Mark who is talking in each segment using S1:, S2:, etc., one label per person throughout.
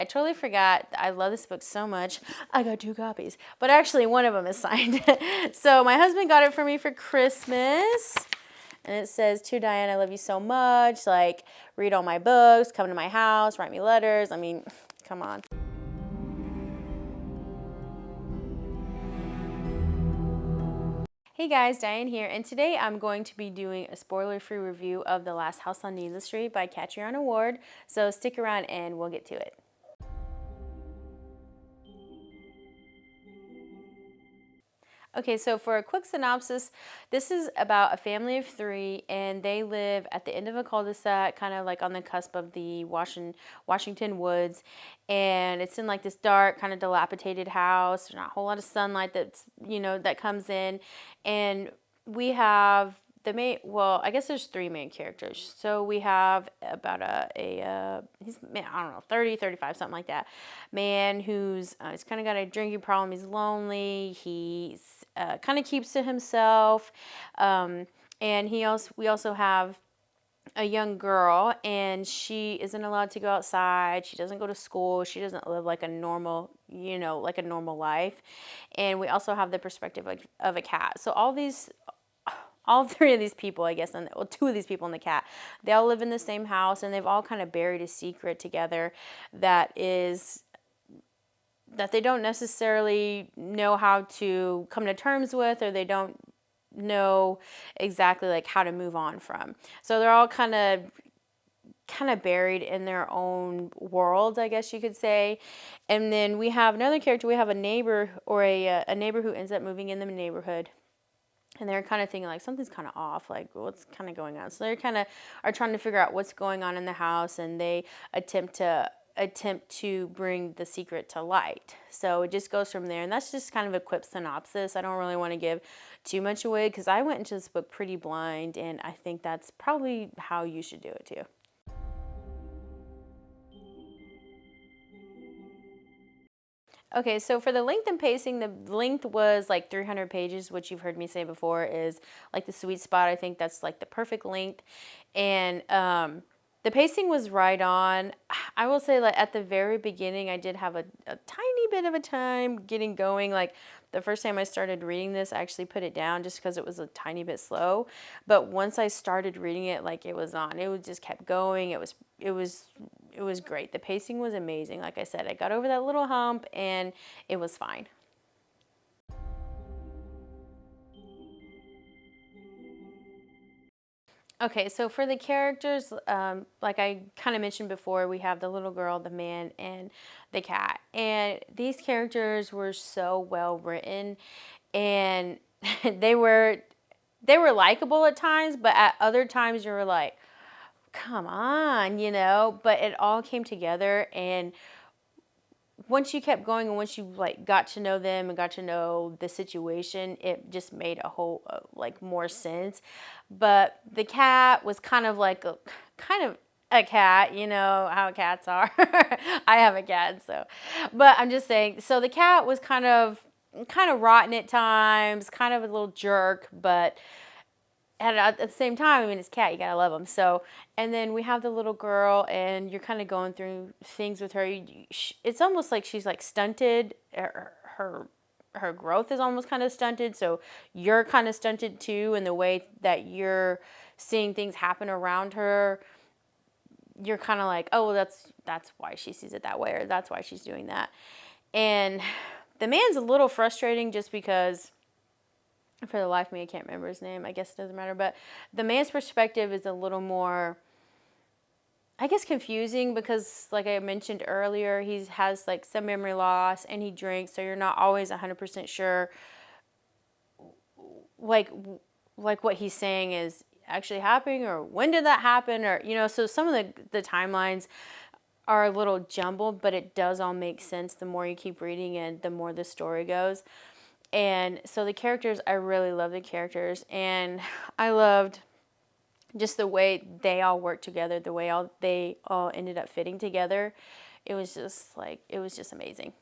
S1: I totally forgot. I love this book so much. I got 2 copies, but actually one of them is signed. So my husband got it for me for Christmas. And it says, "To Diane, I love you so much. Like, read all my books, come to my house, write me letters." I mean, come on. Hey guys, Diane here, and today I'm going to be doing a spoiler-free review of The Last House on Needless Street by Catriona Ward. So stick around and we'll get to it. Okay, so for a quick synopsis, this is about a family of 3, and they live at the end of a cul-de-sac, kind of like on the cusp of the Washington woods, and it's in like this dark, kind of dilapidated house. There's not a whole lot of sunlight that comes in, and we have the main, well, I guess there's 3 main characters. So we have about he's, I don't know, 30, 35, something like that. Man who's, he's kind of got a drinking problem. He's lonely. He's kind of keeps to himself. And we also have a young girl, and she isn't allowed to go outside. She doesn't go to school. She doesn't live like a normal, like a normal life. And we also have the perspective of a cat. So all 3 of these people, I guess, and 2 of these people and the cat, they all live in the same house, and they've all kind of buried a secret together that they don't necessarily know how to come to terms with, or they don't know exactly like how to move on from. So they're all kind of buried in their own world, I guess you could say. And then we have another character. We have a neighbor, or a neighbor who ends up moving in the neighborhood. And they're kind of thinking like something's kind of off, like what's kind of going on. So they kind of are trying to figure out what's going on in the house, and they attempt to bring the secret to light. So it just goes from there, and that's just kind of a quick synopsis. I don't really want to give too much away because I went into this book pretty blind, and I think that's probably how you should do it too. Okay, so for the length and pacing, the length was like 300 pages, which you've heard me say before is like the sweet spot. I think that's like the perfect length. And the pacing was right on. I will say, like, at the very beginning, I did have a tiny bit of a time getting going. Like, the first time I started reading this, I actually put it down just because it was a tiny bit slow. But once I started reading it, like, it was on. It just kept going. It was great. The pacing was amazing. Like I said, I got over that little hump and it was fine. Okay, so for the characters, like I kind of mentioned before, we have the little girl, the man, and the cat. And these characters were so well written, and they were likable at times, but at other times you were like, come on. But it all came together, and once you kept going and once you like got to know them and got to know the situation, it just made a whole like more sense. But the cat was kind of a cat, you know how cats are. I have a cat, so. But I'm just saying, so the cat was kind of rotten at times, kind of a little jerk, but at the same time, I mean, it's cat, you gotta love them. So, and then we have the little girl, and you're kind of going through things with her. It's almost like she's like stunted. Her growth is almost kind of stunted. So you're kind of stunted too, in the way that you're seeing things happen around her. You're kind of like, oh, well, that's why she sees it that way, or that's why she's doing that. And the man's a little frustrating just because, for the life of me, I can't remember his name. I guess it doesn't matter. But the man's perspective is a little more, I guess, confusing because, like I mentioned earlier, he has like some memory loss and he drinks, so you're not always 100% sure, like what he's saying is actually happening, or when did that happen, or So some of the timelines are a little jumbled, but it does all make sense the more you keep reading and the more the story goes. And so the characters, I really love the characters, and I loved just the way they all worked together, the way they all ended up fitting together. It was just amazing.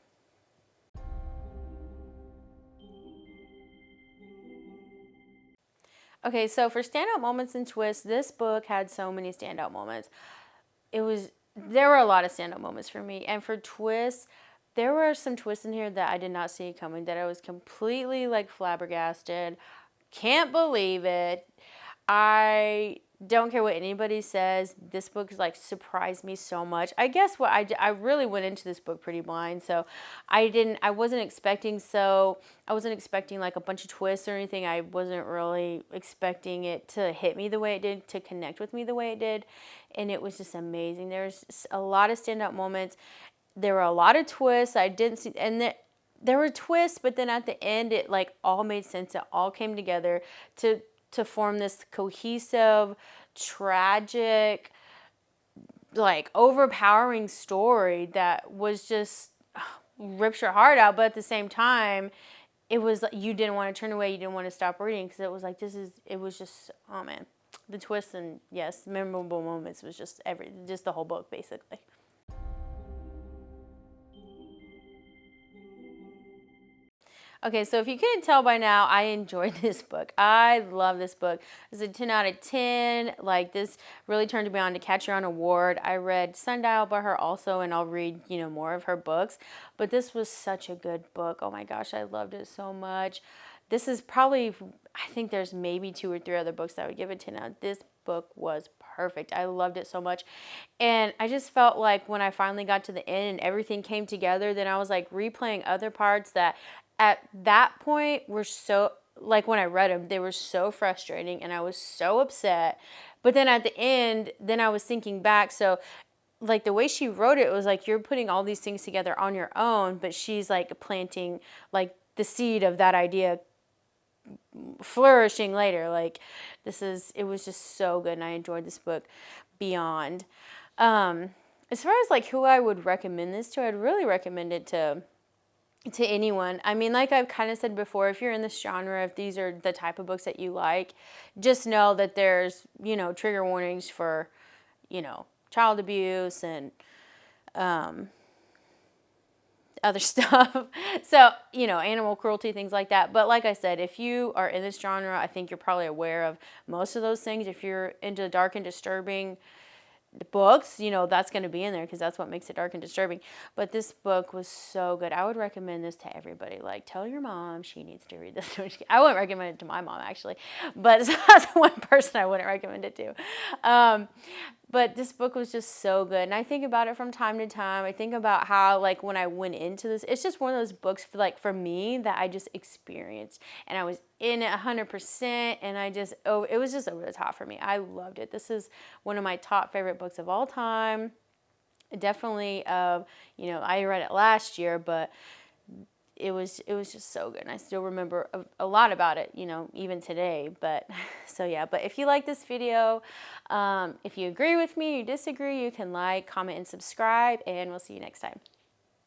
S1: Okay, so for standout moments and twists, this book had so many standout moments. It was there were a lot of standout moments for me. And for twists, there were some twists in here that I did not see coming, that I was completely like flabbergasted. Can't believe it. I don't care what anybody says. This book like surprised me so much. I guess what I really went into this book pretty blind, so I wasn't expecting like a bunch of twists or anything. I wasn't really expecting it to hit me the way it did, to connect with me the way it did, and it was just amazing. There's a lot of standout moments. There were a lot of twists I didn't see, and there were twists, but then at the end it like all made sense. It all came together to form this cohesive, tragic, like overpowering story that was just rips your heart out. But at the same time, it was like you didn't want to turn away, you didn't want to stop reading, because it was like it was just, oh man, the twists and yes, memorable moments was just just the whole book basically. Okay, so if you couldn't tell by now, I enjoyed this book. I love this book. It's a 10 out of 10. Like, this really turned me on to Catriona Ward. I read Sundial by her also, and I'll read, more of her books. But this was such a good book. Oh my gosh, I loved it so much. This is probably, I think there's maybe 2 or 3 other books that I would give a 10 out. This book was perfect. I loved it so much. And I just felt like when I finally got to the end and everything came together, then I was like replaying other parts that at that point were so, like when I read them, they were so frustrating and I was so upset. But then at the end, then I was thinking back. So like the way she wrote it, it was like you're putting all these things together on your own, but she's like planting like the seed of that idea flourishing later. Like it was just so good, and I enjoyed this book beyond. As far as like who I would recommend this to, I'd really recommend it to anyone. I mean, like I've kind of said before, if you're in this genre, if these are the type of books that you like, just know that there's, trigger warnings for, child abuse and other stuff. So, animal cruelty, things like that. But like I said, if you are in this genre, I think you're probably aware of most of those things. If you're into dark and disturbing books, that's going to be in there because that's what makes it dark and disturbing. But this book was so good. I would recommend this to everybody. Like, tell your mom she needs to read this. I wouldn't recommend it to my mom, actually, but that's one person I wouldn't recommend it to. But this book was just so good. And I think about it from time to time. I think about how, like, when I went into this, it's just one of those books for me that I just experienced. And I was in it 100%. And it was just over the top for me. I loved it. This is one of my top favorite books of all time. Definitely, I read it last year, but it was just so good, and I still remember a lot about it, even today. But so yeah, but if you like this video, if you agree with me, you disagree, you can like, comment, and subscribe, and we'll see you next time.